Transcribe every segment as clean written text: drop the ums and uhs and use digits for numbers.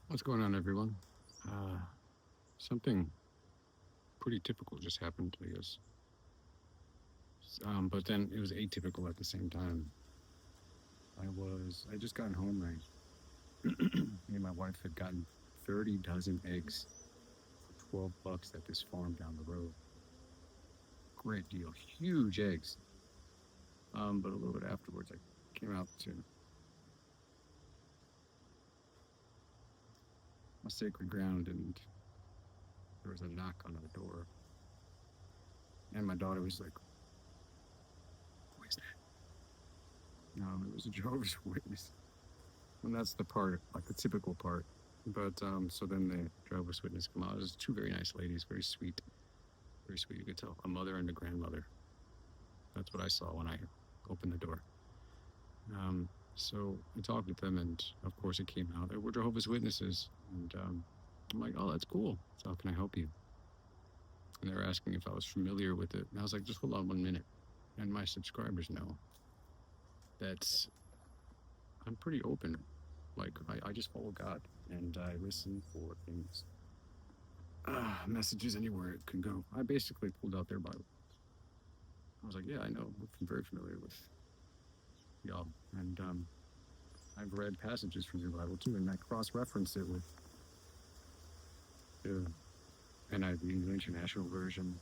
What's going on, everyone? Uh, Something pretty typical just happened, I guess. But then it was atypical at the same time. I just got home. Me and my wife had gotten 30 dozen eggs for $12 at this farm down the road. Great deal, huge eggs. But a little bit afterwards, I came out to my sacred ground, and there was a knock on our door. And my daughter was like, "Who is that?" It was a Jehovah's Witness. And that's the part, like the typical part. But so then the Jehovah's Witness come out. It was two very nice ladies, very sweet, very sweet. You could tell a mother and a grandmother. That's what I saw when I opened the door. So I talked with them, and of course it came out. They were Jehovah's Witnesses, and I'm like, "Oh, that's cool. So how can I help you?" And they were asking if I was familiar with it, and I was like, "Just hold on 1 minute." And my subscribers know that I'm pretty open. Like I just follow God, and I listen for things messages anywhere it could go. I basically pulled out their Bible. I was like, yeah, I know. I'm very familiar with y'all. And I've read passages from your Bible too, and I cross reference it with the NIV, the International Version.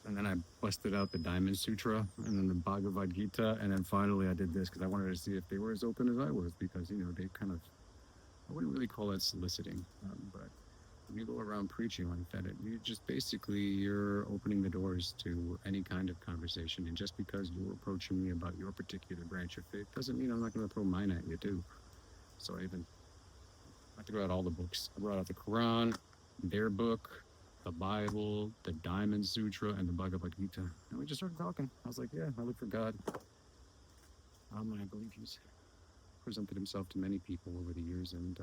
And then I busted out the Diamond Sutra and then the Bhagavad Gita. And then finally I did this because I wanted to see if they were as open as I was because, they kind of, I wouldn't really call that soliciting, but when you go around preaching like that, you just basically you're opening the doors to any kind of conversation. And just because you're approaching me about your particular branch of faith doesn't mean I'm not going to throw mine at you too. So I threw out all the books. I brought out the Quran, their book, the Bible, the Diamond Sutra, and the Bhagavad Gita. And we just started talking. I was like, yeah, I look for God. And I believe he's presented himself to many people over the years, and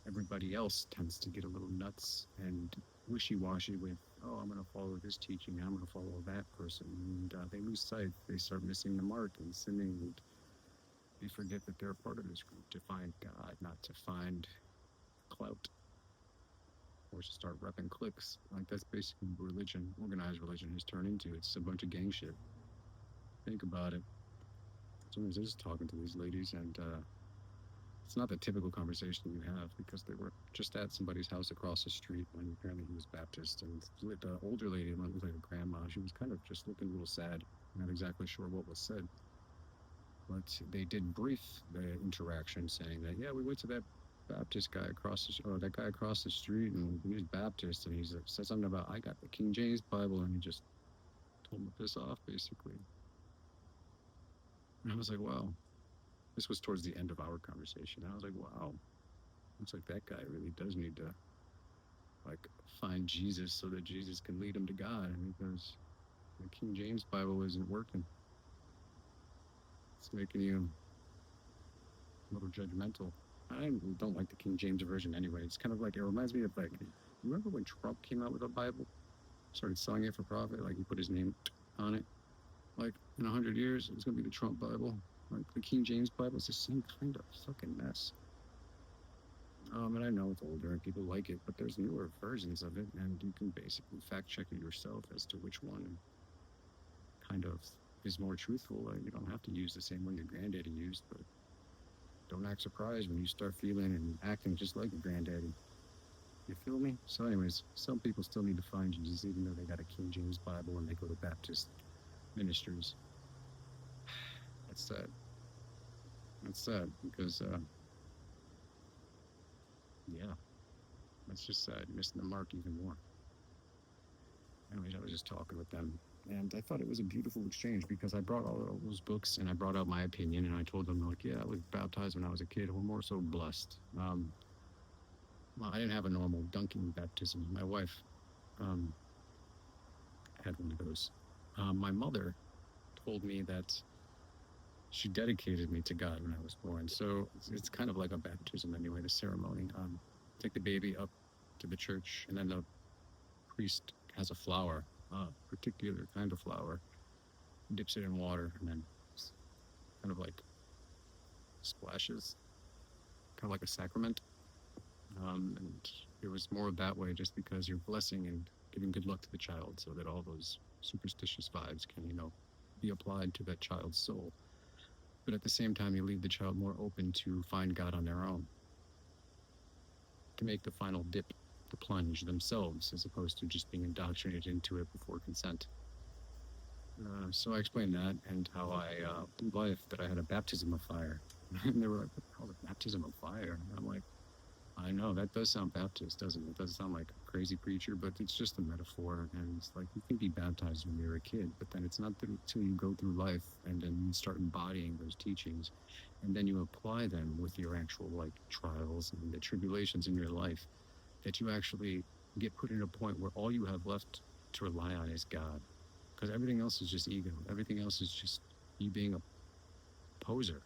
everybody else tends to get a little nuts and wishy-washy with, oh, I'm going to follow this teaching, I'm going to follow that person, and they lose sight. They start missing the mark and sinning, and they forget that they're a part of this group to find God, not to find clout or to start repping cliques. Like that's basically religion, organized religion, has turned into. It's a bunch of gang shit. Think about it. Sometimes I was just talking to these ladies, and it's not the typical conversation you have because they were just at somebody's house across the street when apparently he was Baptist. And the older lady, one was like a grandma, she was kind of just looking a little sad, not exactly sure what was said. But they did brief the interaction saying that, yeah, we went to that Baptist guy across or that guy across the street, and he was Baptist, and he said something about, I got the King James Bible, and he just told him to piss off, basically. And I was like, wow. This was towards the end of our conversation. I was like, wow, looks like that guy really does need to like find Jesus so that Jesus can lead him to God because the King James Bible isn't working. It's making you a little judgmental. I don't like the King James version anyway. It's kind of like it reminds me of like you remember when Trump came out with a Bible, started selling it for profit, like he put his name on it. Like in 100 years, it's gonna be the Trump Bible. Like the King James Bible is the same kind of fucking mess. And I know it's older and people like it, but there's newer versions of it, and you can basically fact check it yourself as to which one kind of is more truthful. You don't have to use the same one your granddaddy used, but don't act surprised when you start feeling and acting just like your granddaddy. You feel me? So, anyways, some people still need to find Jesus, even though they got a King James Bible and they go to Baptist ministries. That's sad. That's sad because, yeah, that's just sad. Missing the mark even more. Anyways, I was just talking with them, and I thought it was a beautiful exchange because I brought all those books and I brought out my opinion, and I told them like, yeah, I was baptized when I was a kid. We're more so blessed. Well, I didn't have a normal dunking baptism. My wife um, had one of those. My mother told me that she dedicated me to God when I was born, so it's kind of like a baptism anyway. The ceremony. Take the baby up to the church, and then the priest has a flower, a particular kind of flower, dips it in water, and then kind of like splashes kind of like a sacrament. And it was more that way just because you're blessing and giving good luck to the child so that all those superstitious vibes can, be applied to that child's soul. But at the same time, you leave the child more open to find God on their own, to make the final dip, the plunge themselves, as opposed to just being indoctrinated into it before consent. So I explained that and how I life that I had a baptism of fire. And they were like, "What the hell is a baptism of fire?" And I'm like, I know that does sound Baptist, doesn't it? It does sound like a crazy preacher, but it's just a metaphor. And it's like you can be baptized when you're a kid, but then it's not until you go through life and then you start embodying those teachings, and then you apply them with your actual like trials and the tribulations in your life, that you actually get put in a point where all you have left to rely on is God, because everything else is just ego. Everything else is just you being a poser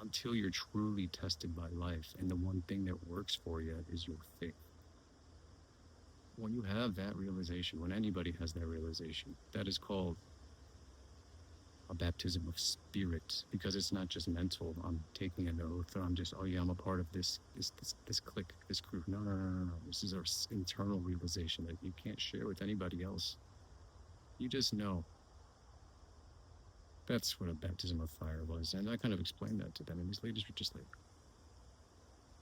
until you're truly tested by life. And the one thing that works for you is your faith. When you have that realization, when anybody has that realization, that is called a baptism of spirit, because it's not just mental. I'm taking an oath, or I'm just, oh yeah, I'm a part of this clique, this group. No, no, no, no, no. This is our internal realization that you can't share with anybody else. You just know. That's what a baptism of fire was. And I kind of explained that to them. And these ladies were just like,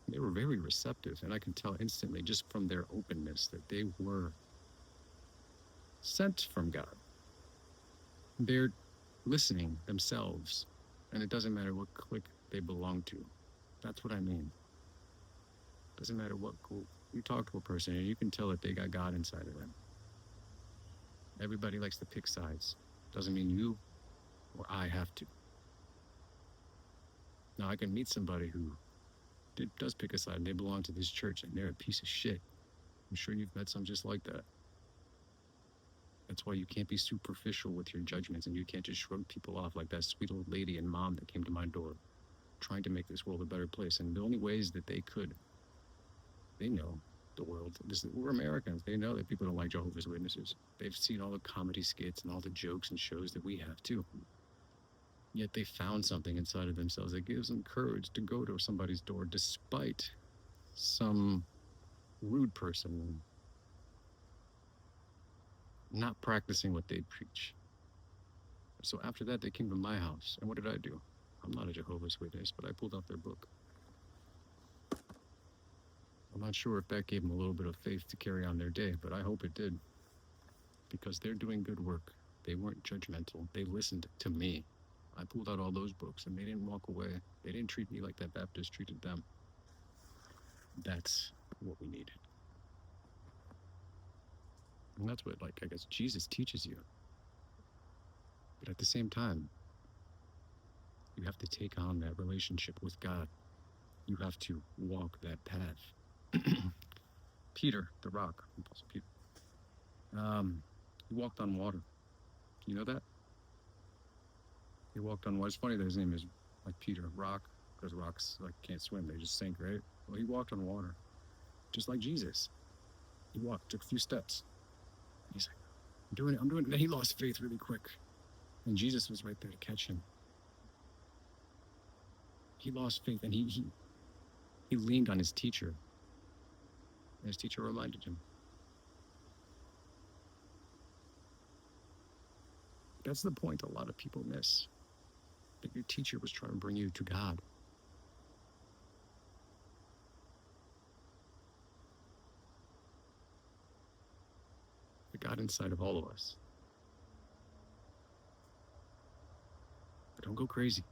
they were very receptive. And I can tell instantly just from their openness that they were sent from God. They're listening themselves. And it doesn't matter what clique they belong to. That's what I mean. Doesn't matter what group. You talk to a person and you can tell that they got God inside of them. Everybody likes to pick sides. Doesn't mean you or I have to. Now I can meet somebody who does pick a side and they belong to this church and they're a piece of shit. I'm sure you've met some just like that. That's why you can't be superficial with your judgments, and you can't just shrug people off like that sweet old lady and mom that came to my door trying to make this world a better place. And the only ways that they could, they know the world. We're Americans. They know that people don't like Jehovah's Witnesses. They've seen all the comedy skits and all the jokes and shows that we have too. Yet they found something inside of themselves that gives them courage to go to somebody's door despite some rude person not practicing what they preach. So after that, they came to my house. And what did I do? I'm not a Jehovah's Witness, but I pulled out their book. I'm not sure if that gave them a little bit of faith to carry on their day, but I hope it did. Because they're doing good work. They weren't judgmental. They listened to me. I pulled out all those books and they didn't walk away. They didn't treat me like that Baptist treated them. That's what we needed. And that's what, like, I guess Jesus teaches you. But at the same time, you have to take on that relationship with God. You have to walk that path. Peter, the rock, Apostle Peter, he walked on water. You know that? He walked on water. It's funny that his name is like Peter, rock, because rocks like can't swim. They just sink, right? Well, he walked on water, just like Jesus. He walked, took a few steps. He's like, I'm doing it. Then he lost faith really quick. And Jesus was right there to catch him. He lost faith and he leaned on his teacher. And his teacher reminded him. That's the point a lot of people miss. That your teacher was trying to bring you to God. The God inside of all of us. But don't go crazy.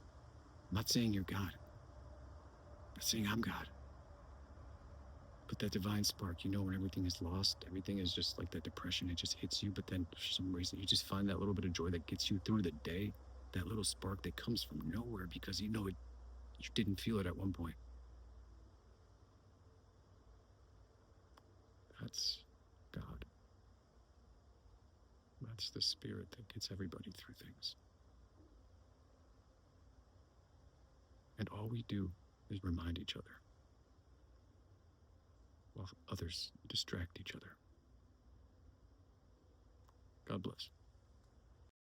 I'm not saying you're God. I'm not saying I'm God. But that divine spark, when everything is lost, everything is just like that depression, it just hits you, but then for some reason you just find that little bit of joy that gets you through the day, that little spark that comes from nowhere because you didn't feel it at one point. That's God. That's the spirit that gets everybody through things. And all we do is remind each other while others distract each other. God bless.